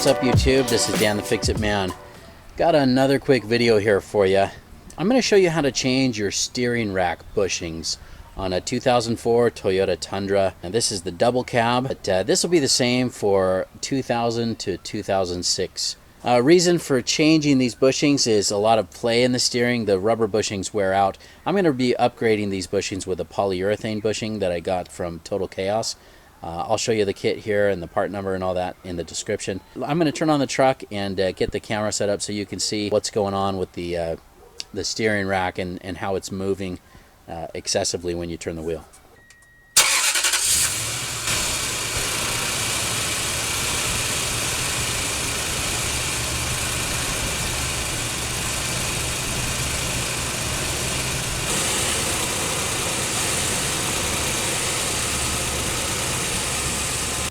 What's up YouTube? This is Dan the Fix-It Man. Got another quick video here for you. I'm going to show you how to change your steering rack bushings on a 2004 Toyota Tundra. And this is the double cab, but this will be the same for 2000 to 2006. Reason for changing these bushings is a lot of play in the steering. The rubber bushings wear out. I'm going to be upgrading these bushings with a polyurethane bushing that I got from Total Chaos. I'll show you the kit here and the part number and all that in the description. I'm going to turn on the truck and get the camera set up so you can see what's going on with the steering rack and how it's moving excessively when you turn the wheel.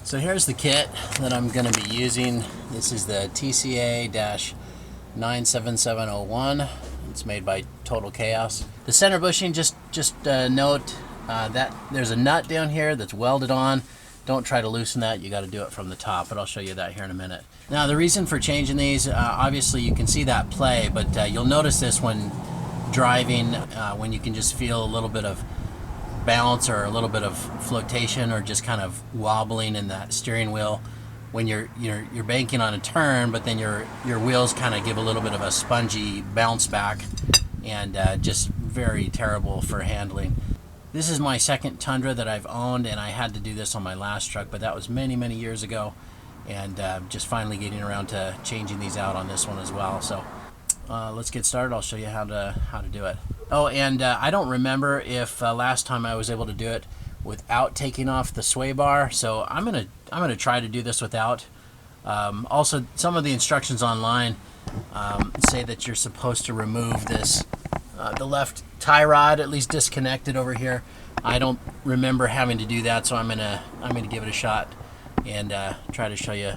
So here's the kit that I'm going to be using. This is the TCA-97701. It's made by Total Chaos. The center bushing, just note that there's a nut down here that's welded on. Don't try to loosen that. You got to do it from the top, but I'll show you that here in a minute. Now the reason for changing these, obviously you can see that play, but you'll notice this when driving, when you can just feel a little bit of bounce or a little bit of flotation or just kind of wobbling in that steering wheel when you're banking on a turn, but then your wheels kind of give a little bit of a spongy bounce back, and just very terrible for handling. This is my second Tundra that I've owned, and I had to do this on my last truck, but that was many years ago, and just finally getting around to changing these out on this one as well. So let's get started. I'll show you how to do it. Oh, and I don't remember if last time I was able to do it without taking off the sway bar, so I'm gonna try to do this without. Also, some of the instructions online say that you're supposed to remove this the left tie rod, at least disconnect it over here. I don't remember having to do that, so I'm gonna give it a shot and try to show you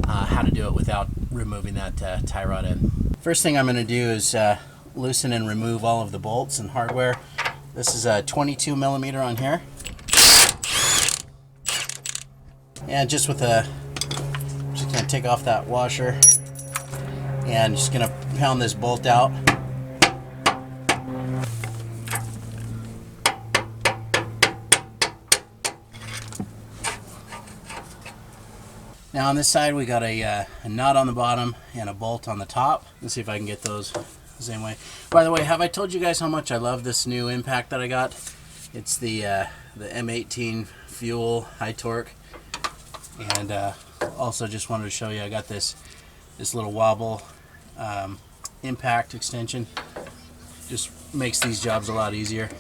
how to do it without removing that tie rod in. First thing I'm gonna do is loosen and remove all of the bolts and hardware. This is a 22 millimeter on here, and just gonna take off that washer and just gonna pound this bolt out. Now on this side we got a nut on the bottom and a bolt on the top. Let's see if I can get those the same way. By the way, have I told you guys how much I love this new impact that I got? It's the M18 fuel high torque, and also just wanted to show you I got this little wobble impact extension. Just makes these jobs a lot easier.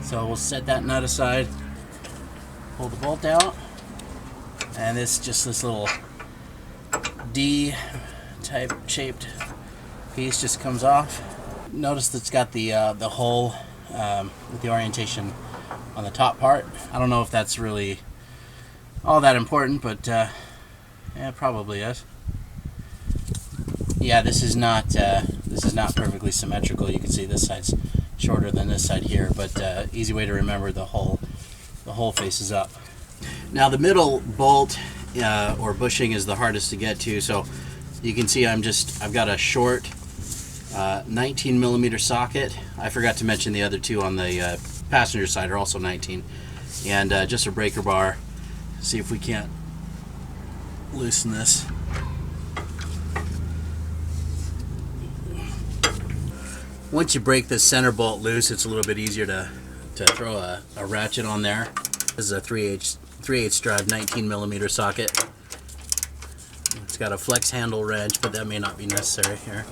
So we'll set that nut aside, pull the bolt out, and this little D type shaped piece just comes off. Notice that it's got the hole with the orientation on the top part. I don't know if that's really all that important, but yeah, it probably is. Yeah, this is not perfectly symmetrical. You can see this side's shorter than this side here, but easy way to remember, the hole faces up. Now the middle bolt or bushing is the hardest to get to, so you can see I've got a short 19 millimeter socket. I forgot to mention the other two on the passenger side are also 19, and just a breaker bar. See if we can't loosen this. Once you break this center bolt loose, it's a little bit easier to throw a ratchet on there. This is a 3/8 drive 19 millimeter socket. It's got a flex handle wrench, but that may not be necessary here.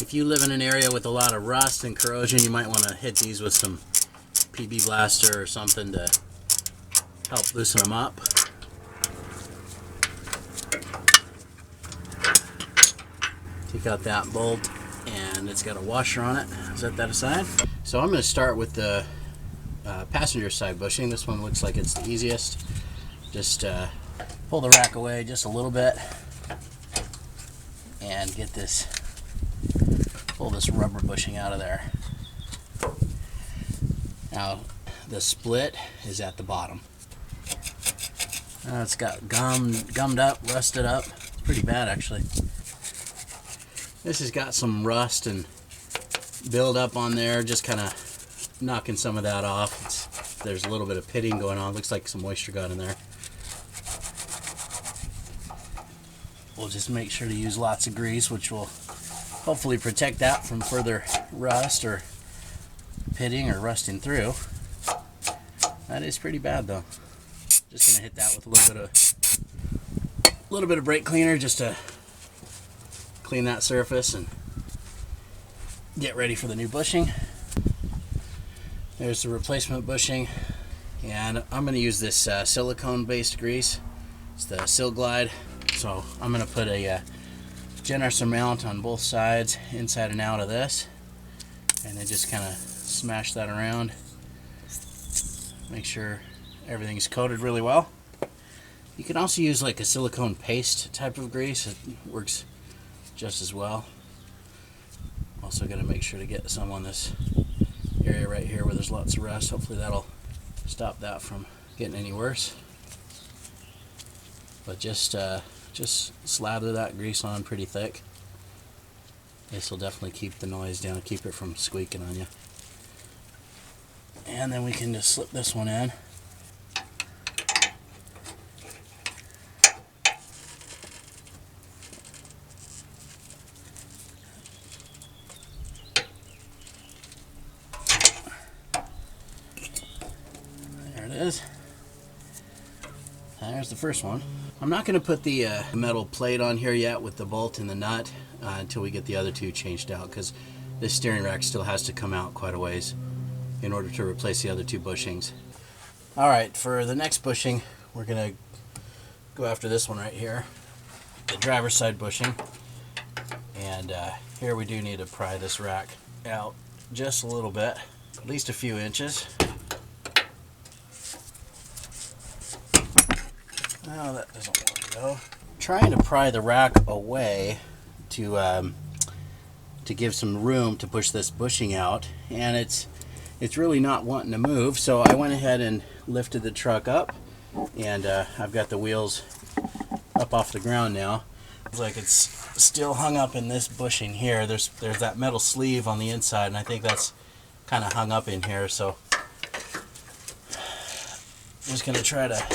If you live in an area with a lot of rust and corrosion, you might want to hit these with some PB Blaster or something to help loosen them up. Take out that bolt, and it's got a washer on it. Set that aside. So I'm going to start with the passenger side bushing. This one looks like it's the easiest. Just pull the rack away just a little bit and get this pull this rubber bushing out of there. Now the split is at the bottom. It's got gummed up, rusted up. It's pretty bad actually. This has got some rust and build up on there, just kind of knocking some of that off. There's a little bit of pitting going on. Looks like some moisture got in there. We'll just make sure to use lots of grease, which will hopefully protect that from further rust or pitting or rusting through. That is pretty bad though. Just gonna hit that with a little bit of brake cleaner just to clean that surface and get ready for the new bushing. There's the replacement bushing, and I'm gonna use this silicone based grease. It's the Sil Glide. So I'm gonna put a generous amount on both sides, inside and out of this, and then just kind of smash that around. Make sure everything's coated really well. You can also use like a silicone paste type of grease. It works just as well. Also got to make sure to get some on this area right here where there's lots of rust. Hopefully that'll stop that from getting any worse. But just slather that grease on pretty thick. This will definitely keep the noise down, keep it from squeaking on you. And then we can just slip this one in. There it is. There's the first one. I'm not going to put the metal plate on here yet with the bolt and the nut until we get the other two changed out, because this steering rack still has to come out quite a ways in order to replace the other two bushings. Alright, for the next bushing, we're going to go after this one right here, the driver's side bushing. And here we do need to pry this rack out just a little bit, at least a few inches. Oh, that doesn't work though. Trying to pry the rack away to give some room to push this bushing out, and it's really not wanting to move. So I went ahead and lifted the truck up, and I've got the wheels up off the ground now. Looks like it's still hung up in this bushing here. There's that metal sleeve on the inside, and I think that's kind of hung up in here. So I'm just gonna try to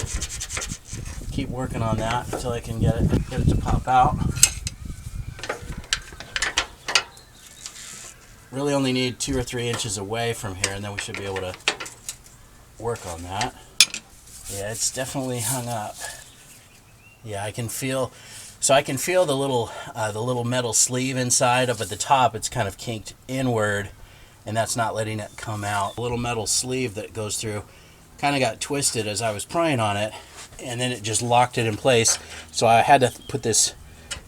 keep working on that until I can get it to pop out. Really only need 2 or 3 inches away from here, and then we should be able to work on that. Yeah, it's definitely hung up. Yeah, I can feel the little metal sleeve inside up at the top. It's kind of kinked inward, and that's not letting it come out. The little metal sleeve that goes through kind of got twisted as I was prying on it, and then it just locked it in place. So I had to put this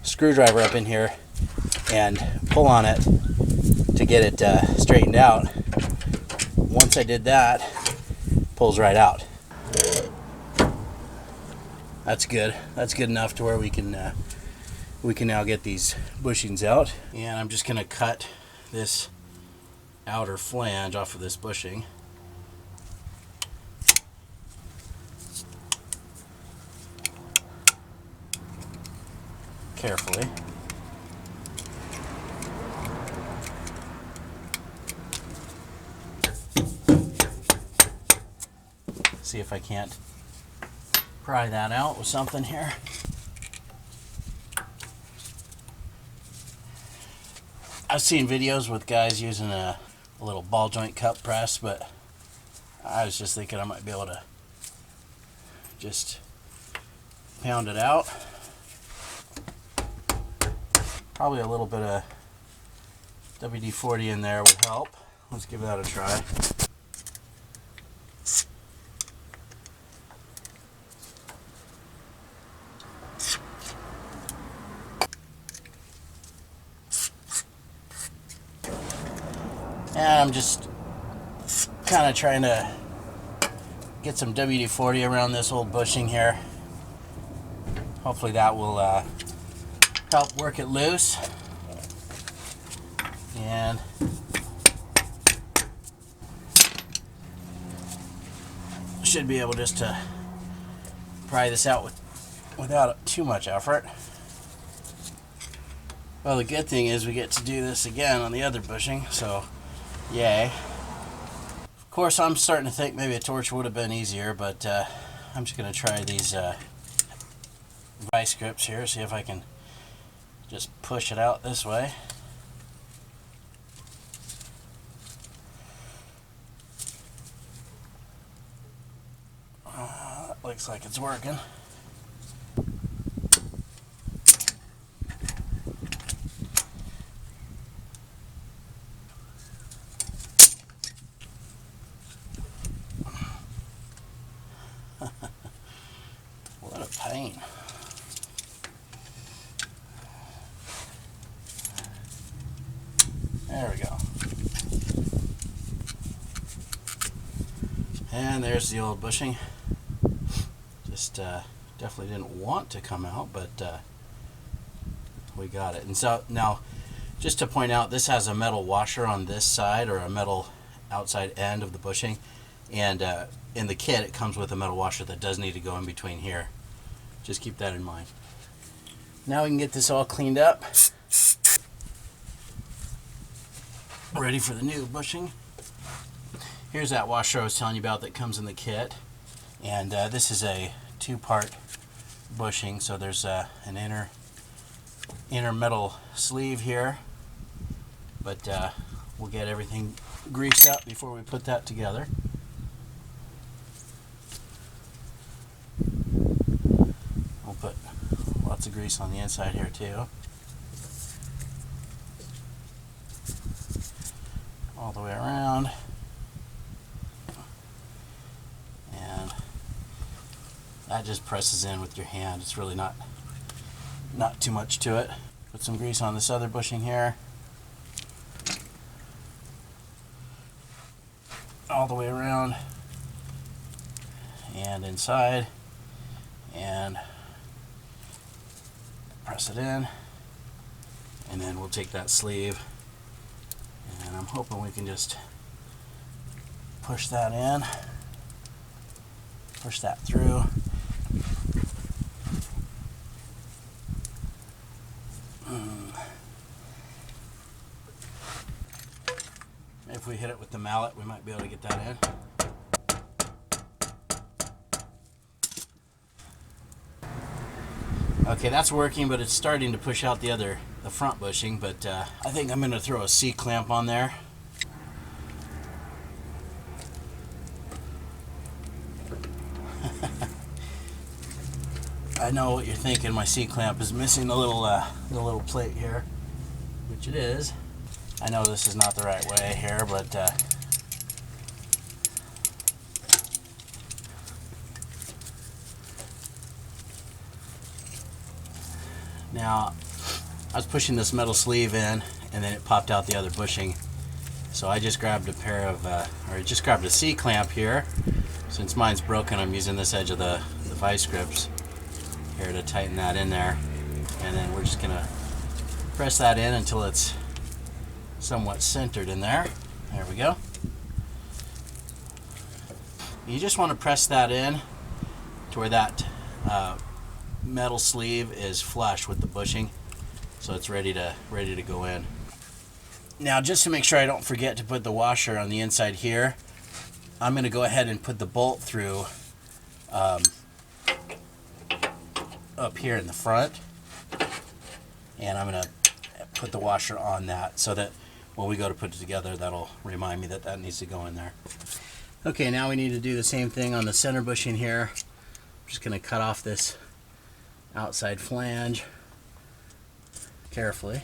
screwdriver up in here and pull on it to get it straightened out. Once I did that, it pulls right out. That's good. That's good enough to where we can now get these bushings out. And I'm just gonna cut this outer flange off of this bushing. Carefully. See if I can't pry that out with something here. I've seen videos with guys using a little ball joint cup press, but I was just thinking I might be able to just pound it out. Probably a little bit of WD-40 in there would help. Let's give that a try. And I'm just kind of trying to get some WD-40 around this old bushing here. Hopefully that will help work it loose. And should be able just to pry this out without too much effort. Well, the good thing is we get to do this again on the other bushing, so yay. Of course, I'm starting to think maybe a torch would have been easier, but I'm just going to try these vice grips here, see if I can just push it out this way. Looks like it's working. What a pain. There we go. And there's the old bushing. Just definitely didn't want to come out, but we got it. And so now, just to point out, this has a metal washer on this side, or a metal outside end of the bushing, and in the kit it comes with a metal washer that does need to go in between here. Just keep that in mind. Now we can get this all cleaned up, ready for the new bushing. Here's that washer I was telling you about that comes in the kit, and this is a two-part bushing, so there's an inner metal sleeve here, but we'll get everything greased up before we put that together. We'll put lots of grease on the inside here too, all the way around. That just presses in with your hand. It's really not too much to it. Put some grease on this other bushing here. All the way around and inside, and press it in, and then we'll take that sleeve, and I'm hoping we can just push that in, push that through. If we hit it with the mallet, we might be able to get that in. Okay, that's working, but it's starting to push out the front bushing, but I think I'm going to throw a C-clamp on there. I know what you're thinking, my C-clamp is missing the little plate here, which it is. I know this is not the right way here, but now I was pushing this metal sleeve in, and then it popped out the other bushing. So I just grabbed a pair of, or just grabbed a C-clamp here. Since mine's broken, I'm using this edge of the vice grips here to tighten that in there, and then we're just gonna press that in until it's somewhat centered in there. There we go. You just want to press that in to where that metal sleeve is flush with the bushing, so it's ready to go in. Now, just to make sure I don't forget to put the washer on the inside here, I'm going to go ahead and put the bolt through up here in the front, and I'm going to put the washer on that so that when we go to put it together, that'll remind me that that needs to go in there. Okay, now we need to do the same thing on the center bushing here. I'm just going to cut off this outside flange carefully.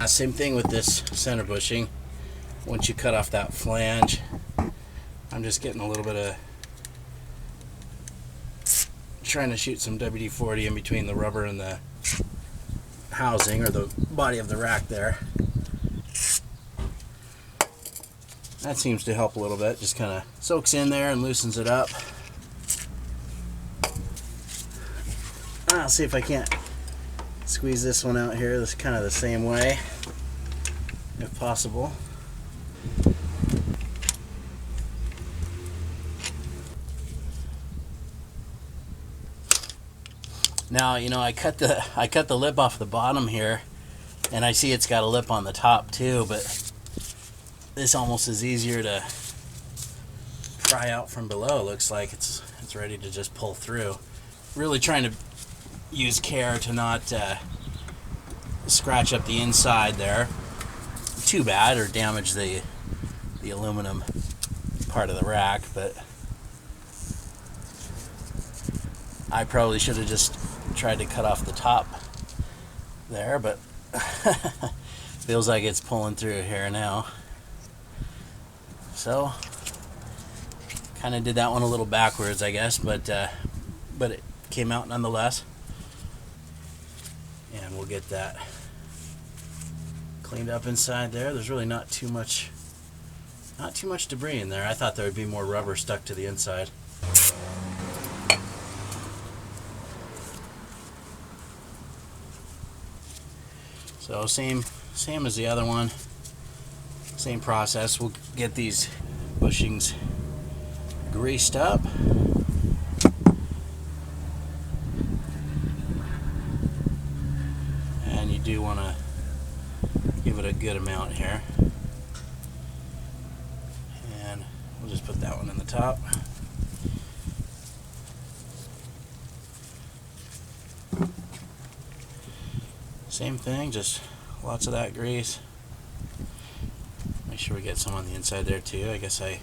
Same thing with this center bushing. Once you cut off that flange, I'm just getting a little bit of, trying to shoot some WD-40 in between the rubber and the housing, or the body of the rack there. That seems to help a little bit. Just kind of soaks in there and loosens it up. I'll see if I can't squeeze this one out here. This is kind of the same way, if possible. Now, you know, I cut the lip off the bottom here, and I see it's got a lip on the top too, but this almost is easier to pry out from below. It looks like it's ready to just pull through. Really trying to use care to not scratch up the inside there too bad or damage the aluminum part of the rack, but I probably should have just tried to cut off the top there, but feels like it's pulling through here now. So kind of did that one a little backwards, I guess, but it came out nonetheless. And we'll get that cleaned up inside there. There's really not too much debris in there. I thought there would be more rubber stuck to the inside. So same as the other one, same process. We'll get these bushings greased up. And you do want to give it a good amount here. And we'll just put that one in the top. Same thing, just lots of that grease. Make sure we get some on the inside there too. I guess I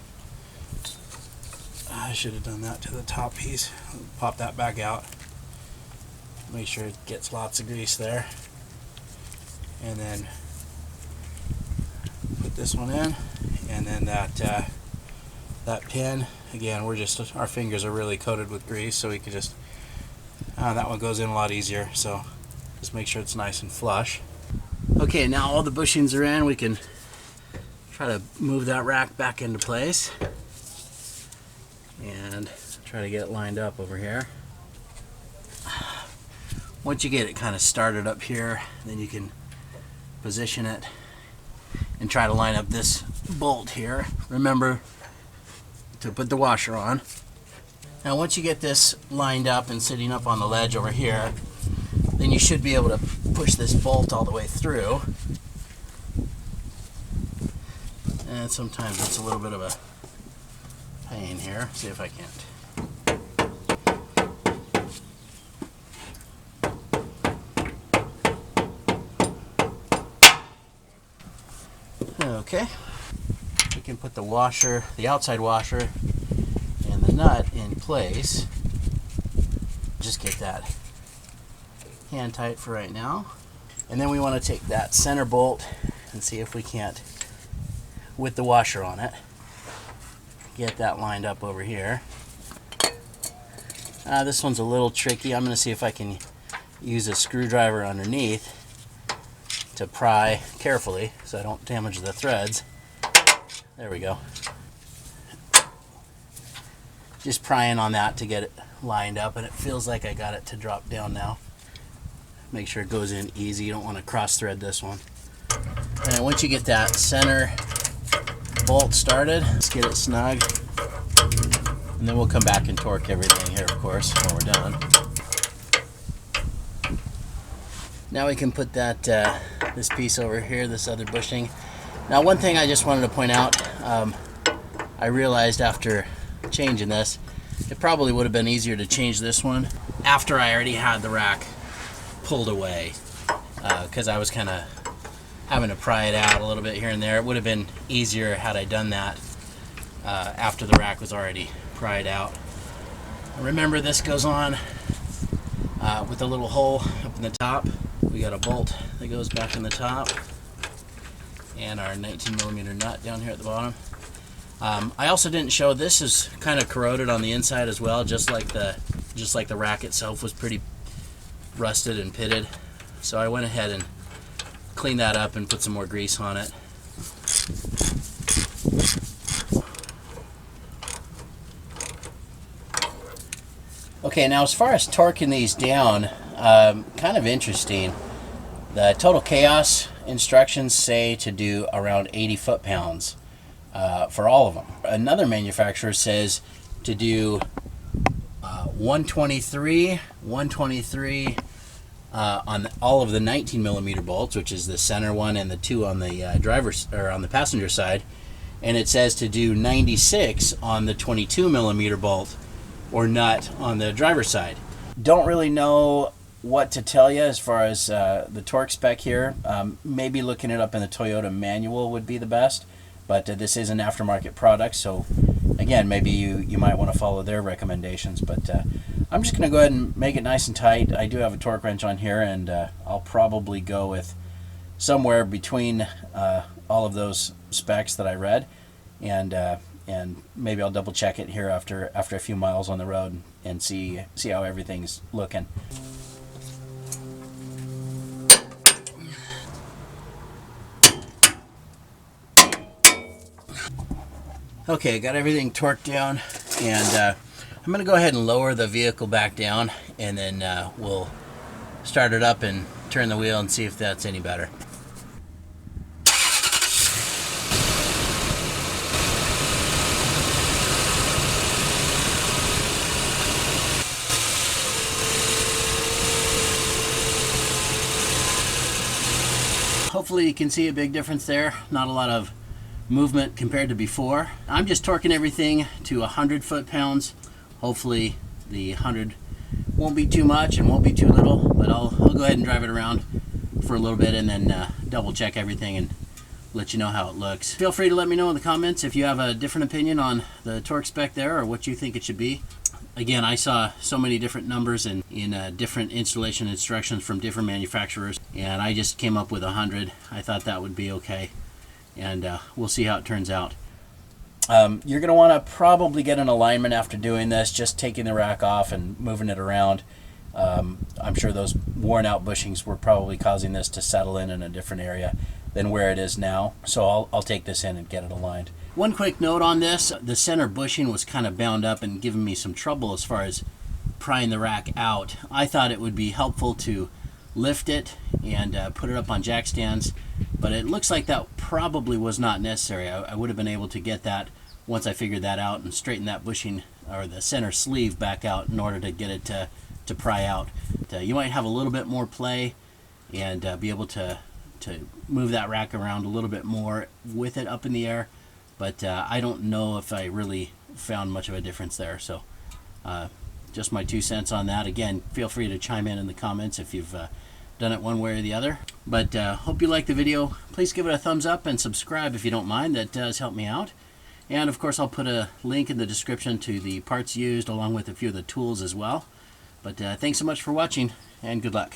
should have done that to the top piece. Pop that back out. Make sure it gets lots of grease there. And then put this one in. And then that pin, again, our fingers are really coated with grease, so we can just, that one goes in a lot easier. So just make sure it's nice and flush. Okay, now all the bushings are in. We can try to move that rack back into place and try to get it lined up over here. Once you get it kind of started up here, then you can position it and try to line up this bolt here. Remember to put the washer on. Now once you get this lined up and sitting up on the ledge over here, then you should be able to push this bolt all the way through. And sometimes it's a little bit of a pain here. See if I can't. Okay. We can put the washer, the outside washer, and the nut in place. Just get that hand tight for right now. And then we want to take that center bolt and see if we can't, with the washer on it, get that lined up over here. This one's a little tricky. I'm going to see if I can use a screwdriver underneath to pry carefully so I don't damage the threads. There we go. Just prying on that to get it lined up, and it feels like I got it to drop down now. Make sure it goes in easy. You don't want to cross thread this one. And once you get that center bolt started, let's get it snug. And then we'll come back and torque everything here, of course, when we're done. Now we can put that this piece over here, this other bushing. Now one thing I just wanted to point out, I realized after changing this, it probably would have been easier to change this one after I already had the rack pulled away, because I was kind of having to pry it out a little bit here and there. It would have been easier had I done that after the rack was already pried out. Remember, this goes on with a little hole up in the top. We got a bolt that goes back in the top and our 19mm nut down here at the bottom. I also didn't show, this is kind of corroded on the inside as well, just like the rack itself was pretty rusted and pitted. So I went ahead and cleaned that up and put some more grease on it. Okay, now as far as torquing these down, kind of interesting. The Total Chaos instructions say to do around 80 foot-pounds for all of them. Another manufacturer says to do 123 on all of the 19 millimeter bolts, which is the center one and the two on the driver's or on the passenger side, and it says to do 96 on the 22 millimeter bolt or nut on the driver's side. Don't really know what to tell you as far as the torque spec here. Maybe looking it up in the Toyota manual would be the best, but this is an aftermarket product, so again, maybe you might want to follow their recommendations. But I'm just going to go ahead and make it nice and tight. I do have a torque wrench on here, and I'll probably go with somewhere between all of those specs that I read, and maybe I'll double check it here after a few miles on the road and see how everything's looking. Okay, got everything torqued down, and I'm going to go ahead and lower the vehicle back down, and then we'll start it up and turn the wheel and see if that's any better. Hopefully you can see a big difference there. Not a lot of movement compared to before. I'm just torquing everything to 100 foot-pounds. Hopefully the 100 won't be too much and won't be too little, but I'll go ahead and drive it around for a little bit and then double check everything and let you know how it looks. Feel free to let me know in the comments if you have a different opinion on the torque spec there or what you think it should be. Again, I saw so many different numbers in different installation instructions from different manufacturers, and I just came up with 100. I thought that would be okay, and we'll see how it turns out. You're going to want to probably get an alignment after doing this, just taking the rack off and moving it around. I'm sure those worn out bushings were probably causing this to settle in a different area than where it is now, so I'll take this in and get it aligned. One quick note on this, the center bushing was kind of bound up and giving me some trouble as far as prying the rack out. I thought it would be helpful to lift it and put it up on jack stands, but it looks like that probably was not necessary. I would have been able to get that once I figured that out and straighten that bushing or the center sleeve back out in order to get it to pry out. You might have a little bit more play and be able to move that rack around a little bit more with it up in the air, but I don't know if I really found much of a difference there. So just my 2 cents on that. Again, feel free to chime in the comments if you've done it one way or the other. But hope you like the video. Please give it a thumbs up and subscribe if you don't mind. That does help me out. And of course, I'll put a link in the description to the parts used along with a few of the tools as well. But thanks so much for watching, and good luck.